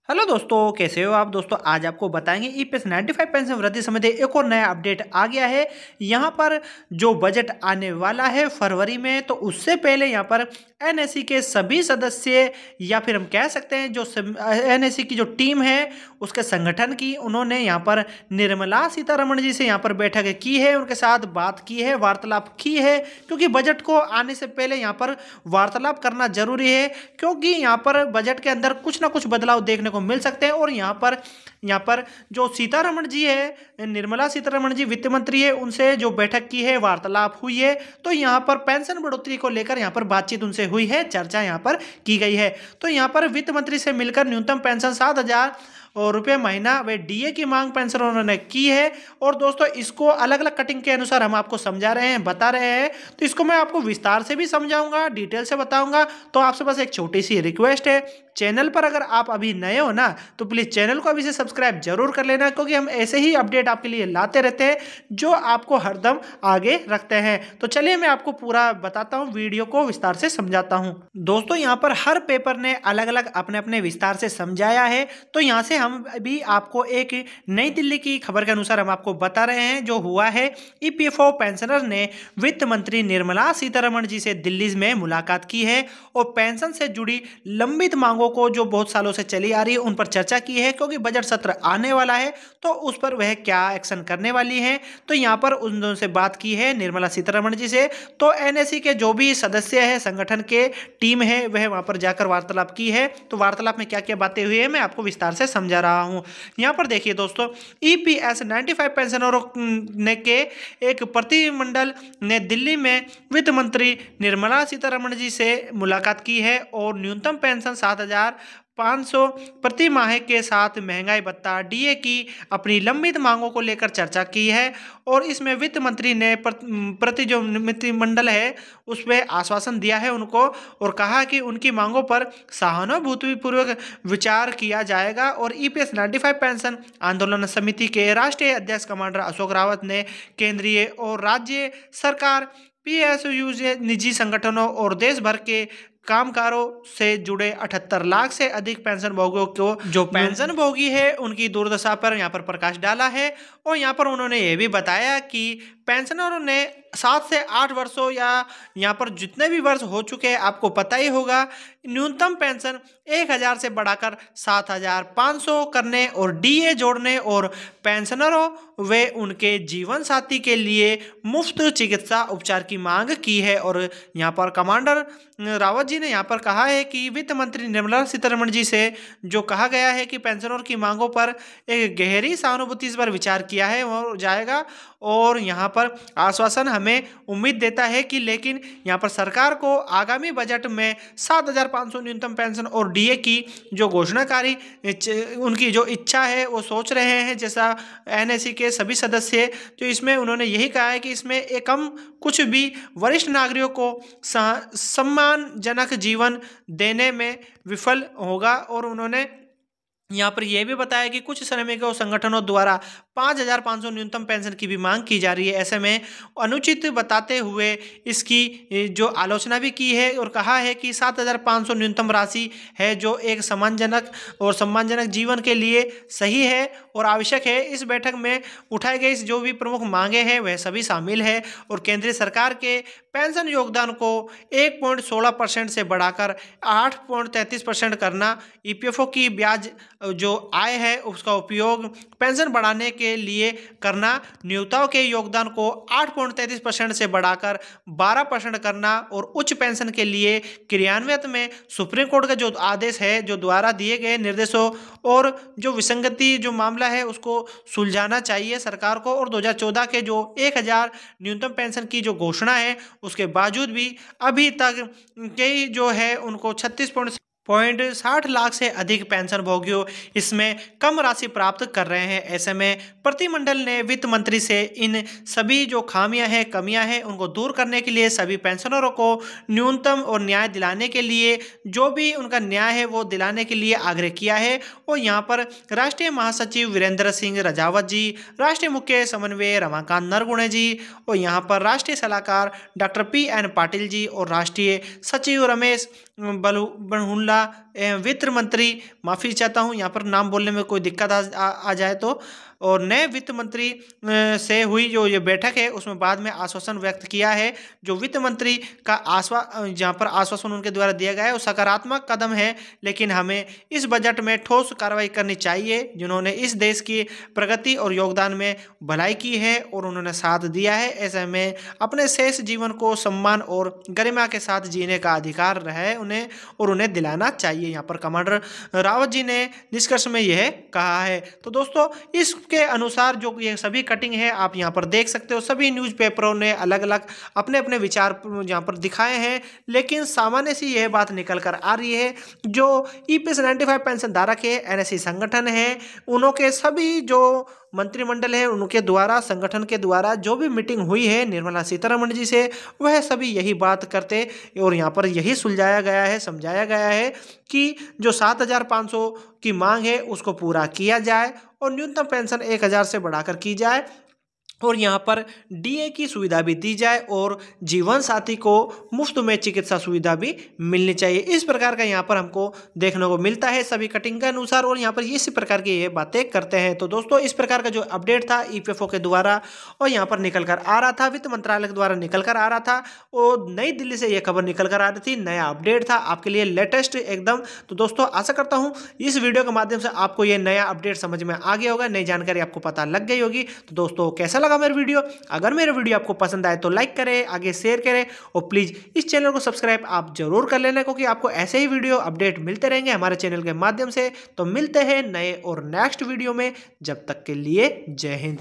Hello दोस्तों, कैसे हो आप दोस्तों। आज आपको बताएंगे ईपीएस 95 पेंशन वृद्धि संबंधी एक और नया अपडेट आ गया है। यहाँ पर जो बजट आने वाला है फरवरी में, तो उससे पहले यहाँ पर एनएससी के सभी सदस्य या फिर हम कह सकते हैं जो एनएससी की जो टीम है उसके संगठन की, उन्होंने यहाँ पर निर्मला सीतारमण जी से यहाँ पर बैठक की है, उनके साथ बात की है, वार्तालाप की है। क्योंकि बजट को आने से पहले यहाँ पर वार्तालाप करना जरूरी है, क्योंकि यहाँ पर बजट के अंदर कुछ ना कुछ बदलाव देखने को मिल सकते हैं। और यहाँ पर जो सीतारमण जी है, निर्मला सीतारमण जी वित्त मंत्री है, उनसे जो बैठक की है, वार्तालाप हुई है, तो यहाँ पर पेंशन बढ़ोतरी को लेकर यहाँ पर बातचीत उनसे हुई है, चर्चा यहाँ पर की गई है। तो यहाँ पर वित्त मंत्री से मिलकर न्यूनतम पेंशन 7,000 और रुपये महीना व डीए की मांग पेंशन उन्होंने की है। और दोस्तों, इसको अलग अलग कटिंग के अनुसार हम आपको समझा रहे हैं, बता रहे हैं, तो इसको मैं आपको विस्तार से भी समझाऊंगा, डिटेल से बताऊंगा। तो आपसे बस एक छोटी सी रिक्वेस्ट है, चैनल पर अगर आप अभी नए हो ना, तो प्लीज़ चैनल को अभी से सब्सक्राइब जरूर कर लेना, क्योंकि हम ऐसे ही अपडेट आपके लिए लाते रहते हैं जो आपको हरदम आगे रखते हैं। तो चलिए मैं आपको पूरा बताता हूँ, वीडियो को विस्तार से समझाता हूँ। दोस्तों, यहाँ पर हर पेपर ने अलग अलग अपने अपने विस्तार से समझाया है। तो यहाँ से हम अभी आपको एक नई दिल्ली की खबर के अनुसार हम आपको बता रहे हैं जो हुआ है। ईपीएफओ पेंशनर ने वित्त मंत्री निर्मला सीतारमण जी से दिल्ली में मुलाकात की है और पेंशन से जुड़ी लंबित मांगों को जो बहुत सालों से चली आ रही है उन पर चर्चा की है, क्योंकि बजट सत्र आने वाला है तो उस पर वह क्या एक्शन करने वाली है। तो यहाँ पर उन दोनों से बात की है निर्मला सीतारमण जी से। तो एनएससी के जो भी सदस्य है, संगठन के टीम है, वह वहां पर जाकर वार्तालाप की है। तो वार्तालाप में क्या क्या बातें हुई है मैं आपको विस्तार से समझा रहा हूं। यहाँ पर देखिए दोस्तों, ईपीएस 95 पेंशनरों ने के एक प्रतिनिधिमंडल ने दिल्ली में वित्त मंत्री निर्मला सीतारमण जी से मुलाकात की है और न्यूनतम पेंशन 7,500 प्रति माह के साथ महंगाई भत्ता डीए की अपनी लंबित मांगों को लेकर चर्चा की है। और इसमें वित्त मंत्री ने प्रति जो मंत्रिमंडल है उस पर आश्वासन दिया है उनको, और कहा कि उनकी मांगों पर सहानुभूतिपूर्वक विचार किया जाएगा। और ईपीएस 95 पेंशन आंदोलन समिति के राष्ट्रीय अध्यक्ष कमांडर अशोक रावत ने केंद्रीय और राज्य सरकार, पीएसयू, निजी संगठनों और देश भर के कामगारों से जुड़े 78 लाख से अधिक पेंशन भोगियों को, जो पेंशन भोगी है, उनकी दुर्दशा पर यहाँ पर प्रकाश डाला है। और यहाँ पर उन्होंने ये भी बताया कि पेंशनरों ने 7 से 8 वर्षों या यहाँ पर जितने भी वर्ष हो चुके हैं, आपको पता ही होगा, न्यूनतम पेंशन 1,000 से बढ़ाकर 7,500 करने और डीए जोड़ने और पेंशनरों वे उनके जीवन साथी के लिए मुफ्त चिकित्सा उपचार की मांग की है। और यहाँ पर कमांडर रावत जी ने यहाँ पर कहा है कि वित्त मंत्री निर्मला सीतारमण जी से जो कहा गया है कि पेंशनरों की मांगों पर एक गहरी सहानुभूति पर विचार किया है और जाएगा। और यहाँ पर आश्वासन हमें उम्मीद देता है कि लेकिन यहाँ पर सरकार को आगामी बजट में 7,500 न्यूनतम पेंशन और डीए की जो घोषणाकारी उनकी जो इच्छा है वो सोच रहे हैं, जैसा एनएससी के सभी सदस्य। तो इसमें उन्होंने यही कहा है कि इसमें एक कम कुछ भी वरिष्ठ नागरिकों को सम्मानजनक जीवन देने में विफल होगा। और उन्होंने यहाँ पर यह भी बताया कि कुछ श्रमिकों संगठनों द्वारा 5,500 न्यूनतम पेंशन की भी मांग की जा रही है। ऐसे में अनुचित बताते हुए इसकी जो आलोचना भी की है और कहा है कि 7,500 न्यूनतम राशि है जो एक सम्मानजनक जीवन के लिए सही है और आवश्यक है। इस बैठक में उठाए गए जो भी प्रमुख मांगे हैं वह सभी शामिल है। और केंद्रीय सरकार के पेंशन योगदान को 1.16% से बढ़ाकर 8.33% करना, ईपीएफओ की ब्याज जो आय है उसका उपयोग पेंशन बढ़ाने के लिए करना, नियोक्ताओं के योगदान को 8.33% से बढ़ाकर 12% करना और उच्च पेंशन के लिए क्रियान्वित में सुप्रीम कोर्ट का जो आदेश है, जो द्वारा दिए गए निर्देशों और जो विसंगति जो मामला है उसको सुलझाना चाहिए सरकार को। और 2014 के जो 1,000 न्यूनतम पेंशन की जो घोषणा है उसके बावजूद भी अभी तक कई जो है उनको 36.60 लाख से अधिक पेंशन भोगियों इसमें कम राशि प्राप्त कर रहे हैं। ऐसे में प्रतिमंडल ने वित्त मंत्री से इन सभी जो खामियां हैं, कमियां हैं, उनको दूर करने के लिए सभी पेंशनरों को न्यूनतम और न्याय दिलाने के लिए, जो भी उनका न्याय है वो दिलाने के लिए आग्रह किया है। और यहाँ पर राष्ट्रीय महासचिव वीरेंद्र सिंह रजावत जी, राष्ट्रीय मुख्य समन्वय रमाकांत नरगुणे जी, और यहाँ पर राष्ट्रीय सलाहकार डॉक्टर PN पाटिल जी और राष्ट्रीय सचिव रमेश बनुहुल्ला निर्मला वित्त मंत्री, माफ़ी चाहता हूँ यहाँ पर नाम बोलने में कोई दिक्कत आ जाए तो, और नए वित्त मंत्री से हुई जो ये बैठक है उसमें बाद में आश्वासन व्यक्त किया है। जो वित्त मंत्री का जहाँ पर आश्वासन उनके द्वारा दिया गया है वो सकारात्मक कदम है, लेकिन हमें इस बजट में ठोस कार्रवाई करनी चाहिए। जिन्होंने इस देश की प्रगति और योगदान में भलाई की है और उन्होंने साथ दिया है, ऐसे में अपने शेष जीवन को सम्मान और गरिमा के साथ जीने का अधिकार है उन्हें, और उन्हें दिलाना चाहिए। यहाँ पर कमांडर रावत जी ने निष्कर्ष में यह कहा है। तो दोस्तों इसके अनुसार जो ये सभी कटिंग है आप यहाँ पर देख सकते हो, सभी न्यूज़पेपरों ने अलग अलग अपने अपने विचार यहाँ पर दिखाए हैं, लेकिन सामान्य सी यह बात निकल कर आ रही है जो ईपीएस 95 पेंशन धारक है, एनएससी संगठन है, उनके सभी जो मंत्रिमंडल है उनके द्वारा, संगठन के द्वारा जो भी मीटिंग हुई है निर्मला सीतारमण जी से, वह सभी यही बात करते और यहाँ पर यही सुलझाया गया है, समझाया गया है कि जो 7,500 की मांग है उसको पूरा किया जाए और न्यूनतम पेंशन 1,000 से बढ़ाकर की जाए, और यहाँ पर डीए की सुविधा भी दी जाए और जीवन साथी को मुफ्त में चिकित्सा सुविधा भी मिलनी चाहिए। इस प्रकार का यहाँ पर हमको देखने को मिलता है सभी कटिंग के अनुसार, और यहाँ पर इसी प्रकार की ये बातें करते हैं। तो दोस्तों इस प्रकार का जो अपडेट था ईपीएफओ के द्वारा और यहाँ पर निकल कर आ रहा था, वित्त मंत्रालय के द्वारा निकल कर आ रहा था, और नई दिल्ली से ये खबर निकल कर आ रही थी, नया अपडेट था आपके लिए लेटेस्ट एकदम। तो दोस्तों आशा करता हूँ इस वीडियो के माध्यम से आपको ये नया अपडेट समझ में आ गया होगा, नई जानकारी आपको पता लग गई होगी। तो दोस्तों कैसा लगा मेरा वीडियो? अगर मेरा वीडियो आपको पसंद आए तो लाइक करें, आगे शेयर करें, और प्लीज इस चैनल को सब्सक्राइब आप जरूर कर लेना, क्योंकि आपको ऐसे ही वीडियो अपडेट मिलते रहेंगे हमारे चैनल के माध्यम से। तो मिलते हैं नए और नेक्स्ट वीडियो में, जब तक के लिए जय हिंद।